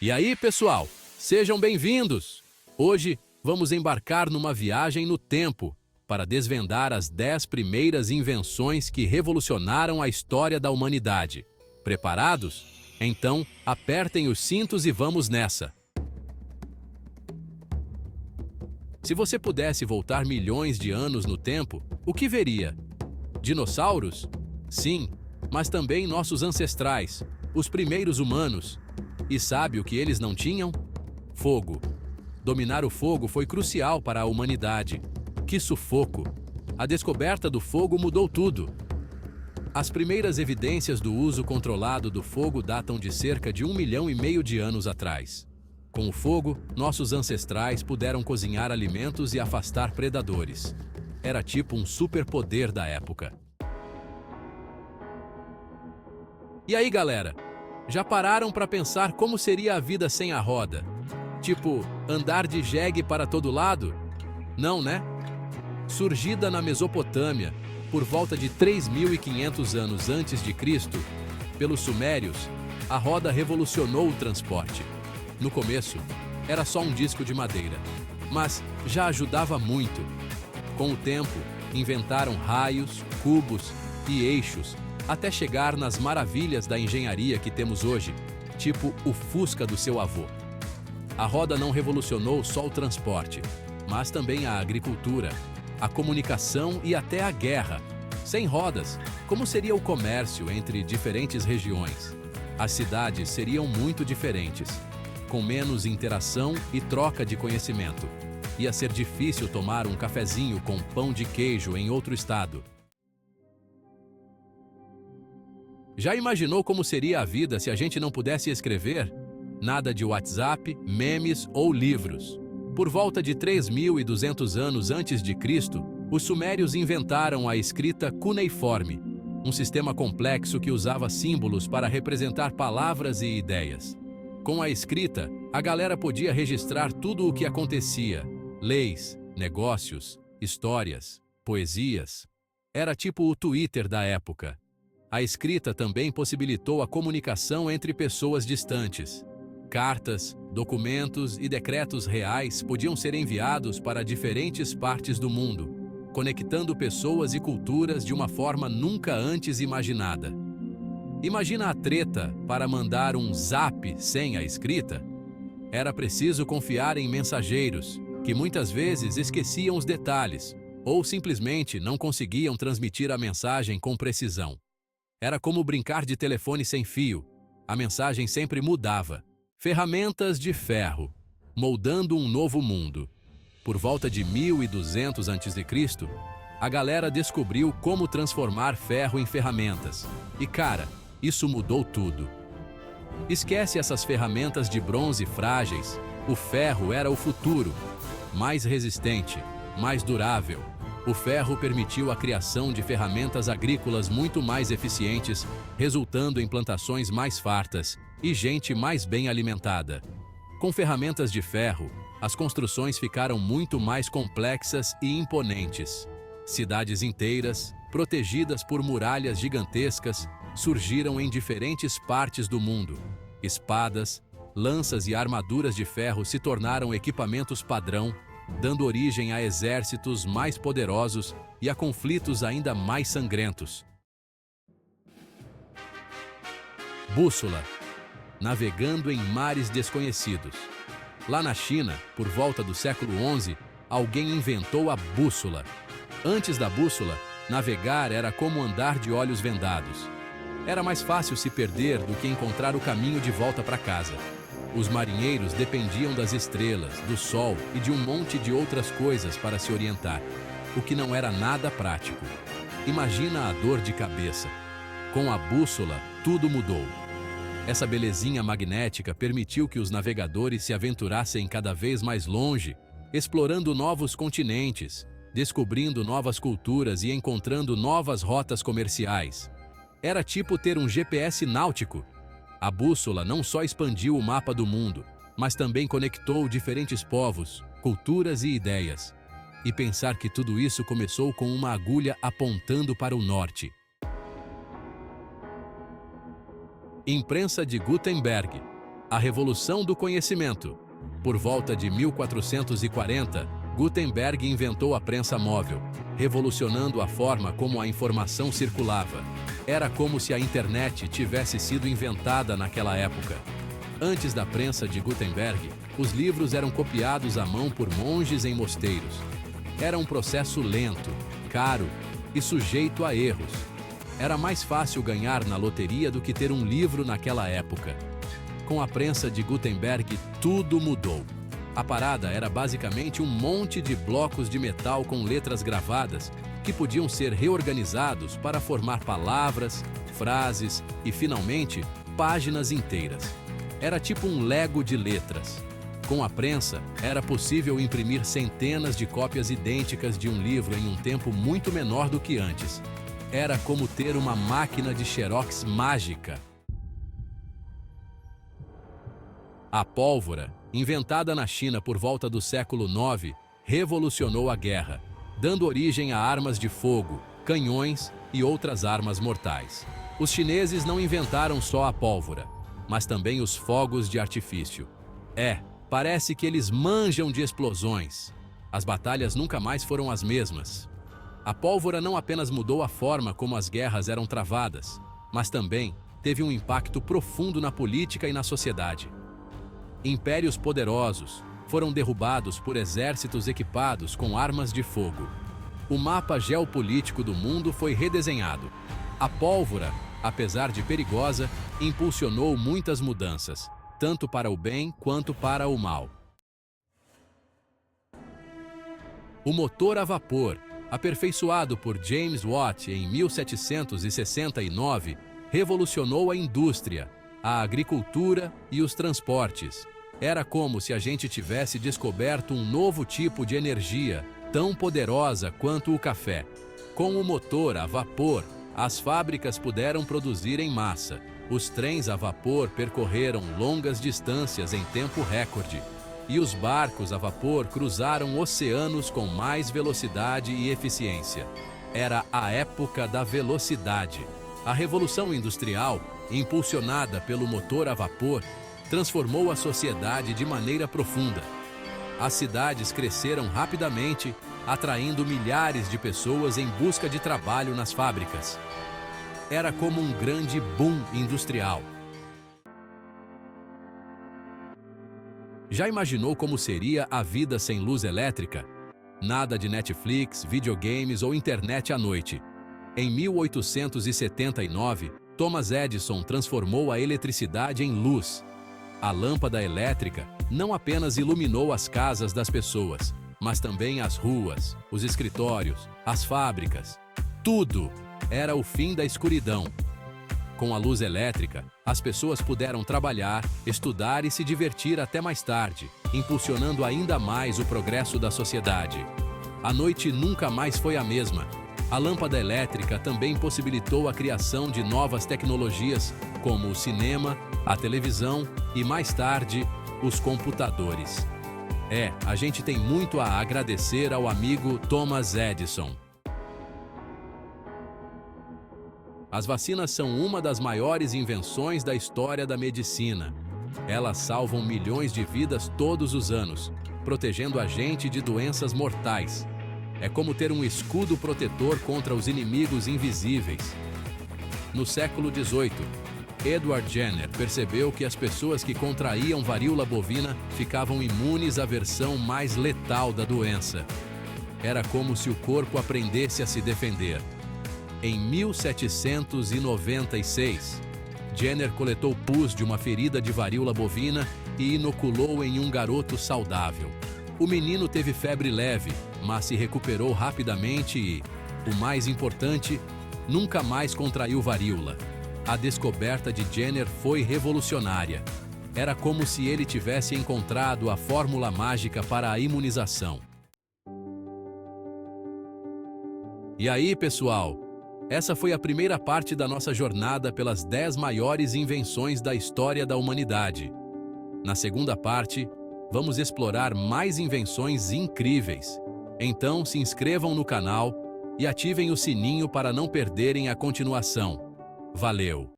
E aí, pessoal, sejam bem-vindos! Hoje vamos embarcar numa viagem no tempo para desvendar as 10 primeiras invenções que revolucionaram a história da humanidade. Preparados? Então, apertem os cintos e vamos nessa! Se você pudesse voltar milhões de anos no tempo, o que veria? Dinossauros? Sim, mas também nossos ancestrais, os primeiros humanos. E sabe o que eles não tinham? Fogo. Dominar o fogo foi crucial para a humanidade. Que sufoco! A descoberta do fogo mudou tudo. As primeiras evidências do uso controlado do fogo datam de cerca de 1,5 milhão de anos atrás. Com o fogo, nossos ancestrais puderam cozinhar alimentos e afastar predadores. Era tipo um superpoder da época. E aí, galera? Já pararam para pensar como seria a vida sem a roda? Tipo, andar de jegue para todo lado? Não, né? Surgida na Mesopotâmia, por volta de 3.500 anos antes de Cristo, pelos sumérios, a roda revolucionou o transporte. No começo, era só um disco de madeira, mas já ajudava muito. Com o tempo, inventaram raios, cubos e eixos, até chegar nas maravilhas da engenharia que temos hoje, tipo o Fusca do seu avô. A roda não revolucionou só o transporte, mas também a agricultura, a comunicação e até a guerra. Sem rodas, como seria o comércio entre diferentes regiões? As cidades seriam muito diferentes, com menos interação e troca de conhecimento. Ia ser difícil tomar um cafezinho com pão de queijo em outro estado. Já imaginou como seria a vida se a gente não pudesse escrever? Nada de WhatsApp, memes ou livros. Por volta de 3.200 anos antes de Cristo, os sumérios inventaram a escrita cuneiforme, um sistema complexo que usava símbolos para representar palavras e ideias. Com a escrita, a galera podia registrar tudo o que acontecia: leis, negócios, histórias, poesias. Era tipo o Twitter da época. A escrita também possibilitou a comunicação entre pessoas distantes. Cartas, documentos e decretos reais podiam ser enviados para diferentes partes do mundo, conectando pessoas e culturas de uma forma nunca antes imaginada. Imagina a treta para mandar um zap sem a escrita? Era preciso confiar em mensageiros, que muitas vezes esqueciam os detalhes, ou simplesmente não conseguiam transmitir a mensagem com precisão. Era como brincar de telefone sem fio. A mensagem sempre mudava. Ferramentas de ferro, moldando um novo mundo. Por volta de 1200 a.C., a galera descobriu como transformar ferro em ferramentas. E cara, isso mudou tudo. Esquece essas ferramentas de bronze frágeis. O ferro era o futuro. Mais resistente, mais durável. O ferro permitiu a criação de ferramentas agrícolas muito mais eficientes, resultando em plantações mais fartas e gente mais bem alimentada. Com ferramentas de ferro, as construções ficaram muito mais complexas e imponentes. Cidades inteiras, protegidas por muralhas gigantescas, surgiram em diferentes partes do mundo. Espadas, lanças e armaduras de ferro se tornaram equipamentos padrão, dando origem a exércitos mais poderosos e a conflitos ainda mais sangrentos. Bússola. Navegando em mares desconhecidos. Lá na China, por volta do século XI, alguém inventou a bússola. Antes da bússola, navegar era como andar de olhos vendados. Era mais fácil se perder do que encontrar o caminho de volta para casa. Os marinheiros dependiam das estrelas, do sol e de um monte de outras coisas para se orientar, o que não era nada prático. Imagina a dor de cabeça. Com a bússola, tudo mudou. Essa belezinha magnética permitiu que os navegadores se aventurassem cada vez mais longe, explorando novos continentes, descobrindo novas culturas e encontrando novas rotas comerciais. Era tipo ter um GPS náutico. A bússola não só expandiu o mapa do mundo, mas também conectou diferentes povos, culturas e ideias. E pensar que tudo isso começou com uma agulha apontando para o norte. Imprensa de Gutenberg. A Revolução do Conhecimento. Por volta de 1440, Gutenberg inventou a prensa móvel, revolucionando a forma como a informação circulava. Era como se a internet tivesse sido inventada naquela época. Antes da prensa de Gutenberg, os livros eram copiados à mão por monges em mosteiros. Era um processo lento, caro e sujeito a erros. Era mais fácil ganhar na loteria do que ter um livro naquela época. Com a prensa de Gutenberg, tudo mudou. A parada era basicamente um monte de blocos de metal com letras gravadas que podiam ser reorganizados para formar palavras, frases e, finalmente, páginas inteiras. Era tipo um Lego de letras. Com a prensa, era possível imprimir centenas de cópias idênticas de um livro em um tempo muito menor do que antes. Era como ter uma máquina de xerox mágica. A pólvora, inventada na China por volta do século IX, revolucionou a guerra, dando origem a armas de fogo, canhões e outras armas mortais. Os chineses não inventaram só a pólvora, mas também os fogos de artifício. Parece que eles manjam de explosões. As batalhas nunca mais foram as mesmas. A pólvora não apenas mudou a forma como as guerras eram travadas, mas também teve um impacto profundo na política e na sociedade. Impérios poderosos foram derrubados por exércitos equipados com armas de fogo. O mapa geopolítico do mundo foi redesenhado. A pólvora, apesar de perigosa, impulsionou muitas mudanças, tanto para o bem quanto para o mal. O motor a vapor, aperfeiçoado por James Watt em 1769, revolucionou a indústria, a agricultura e os transportes. Era como se a gente tivesse descoberto um novo tipo de energia, tão poderosa quanto o café. Com o motor a vapor, as fábricas puderam produzir em massa. Os trens a vapor percorreram longas distâncias em tempo recorde. E os barcos a vapor cruzaram oceanos com mais velocidade e eficiência. Era a época da velocidade. A Revolução Industrial, impulsionada pelo motor a vapor, transformou a sociedade de maneira profunda. As cidades cresceram rapidamente, atraindo milhares de pessoas em busca de trabalho nas fábricas. Era como um grande boom industrial. Já imaginou como seria a vida sem luz elétrica? Nada de Netflix, videogames ou internet à noite. Em 1879, Thomas Edison transformou a eletricidade em luz. A lâmpada elétrica não apenas iluminou as casas das pessoas, mas também as ruas, os escritórios, as fábricas. Tudo era o fim da escuridão. Com a luz elétrica, as pessoas puderam trabalhar, estudar e se divertir até mais tarde, impulsionando ainda mais o progresso da sociedade. A noite nunca mais foi a mesma. A lâmpada elétrica também possibilitou a criação de novas tecnologias, como o cinema, a televisão e, mais tarde, os computadores. A gente tem muito a agradecer ao amigo Thomas Edison. As vacinas são uma das maiores invenções da história da medicina. Elas salvam milhões de vidas todos os anos, protegendo a gente de doenças mortais. É como ter um escudo protetor contra os inimigos invisíveis. No século XVIII, Edward Jenner percebeu que as pessoas que contraíam varíola bovina ficavam imunes à versão mais letal da doença. Era como se o corpo aprendesse a se defender. Em 1796, Jenner coletou pus de uma ferida de varíola bovina e inoculou em um garoto saudável. O menino teve febre leve, mas se recuperou rapidamente e, o mais importante, nunca mais contraiu varíola. A descoberta de Jenner foi revolucionária. Era como se ele tivesse encontrado a fórmula mágica para a imunização. E aí, pessoal? Essa foi a primeira parte da nossa jornada pelas 10 maiores invenções da história da humanidade. Na segunda parte, vamos explorar mais invenções incríveis. Então, se inscrevam no canal e ativem o sininho para não perderem a continuação. Valeu!